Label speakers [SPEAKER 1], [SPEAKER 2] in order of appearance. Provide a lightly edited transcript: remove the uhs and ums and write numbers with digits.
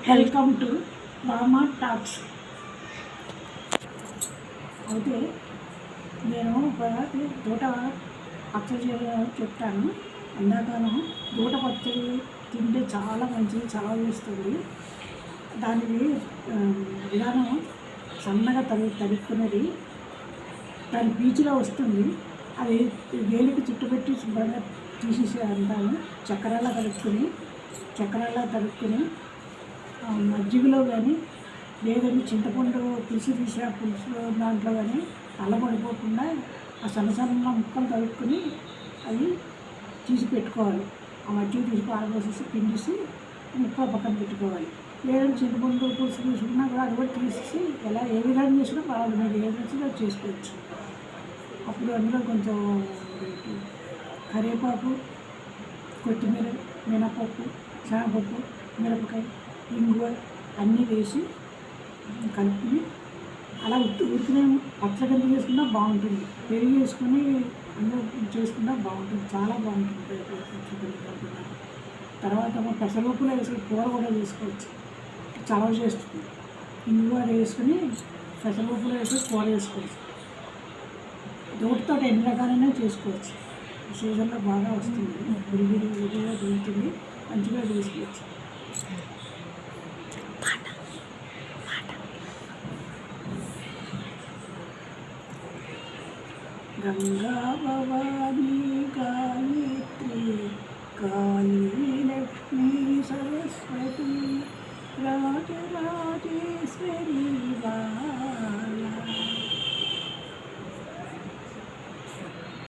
[SPEAKER 1] Welcome to Rama talks. అయితే నేను ఒక తోట పచ్చడి చేయడానికి చెప్తాను. ఎండాకాలం తోట పచ్చడి తింటే చాలా మంచిది, చాలా చేస్తుంది. దానికి విధానం సన్నగా తరుక్కున్నది, దాని పీచులో వస్తుంది. అది వేలికి చుట్టుపెట్టి శుభ్రంగా తీసేసి అంటాను. చక్కెరలా తరుక్కుని మజ్జిగలో కానీ లేదంటే చింతపండు పులుసు తీసే పులుసు దాంట్లో కానీ అల్లబడిపోకుండా ఆ సన్న ముక్కలు తరుక్కుని అవి తీసి పెట్టుకోవాలి. ఆ మజ్జిగ తీసి పారబోసేసి పిండిసి ముక్కలు పక్కన పెట్టుకోవాలి. లేదంటే చింతపండు పులుసు తీసుకున్నా కూడా అది కూడా తీసేసి ఏ విధంగా చేసినా పర్వాలేదు, మీరు ఏది నచ్చినా చేసుకోవచ్చు. అప్పుడు అందులో కొంచెం కరివేపాకు, కొత్తిమీర, మినపప్పు, శనగపప్పు, మిరపకాయ, ఇంగువ అన్నీ వేసి కలుపుకుని అలా ఉడికిన పచ్చడి కింద చేసుకున్నా బాగుంటుంది. పెరుగు వేసుకొని అందులో చేసుకున్నా బాగుంటుంది, చాలా బాగుంటుంది పచ్చడి కింద. తర్వాత పెసరపప్పులో వేసుకుని కూర కూడా చేసుకోవచ్చు, చలవ చేస్తుంది. ఇంగువ వేసుకుని పెసరపప్పులో వేసుకొని కూర చేసుకోవచ్చు. తోటతో ఎన్ని రకాలైనా చేసుకోవచ్చు. సీజన్లో బాగా వస్తుంది, విడిగా దొరుకుతుంది, మంచిగా చేసుకోవచ్చు. గంగా భవాని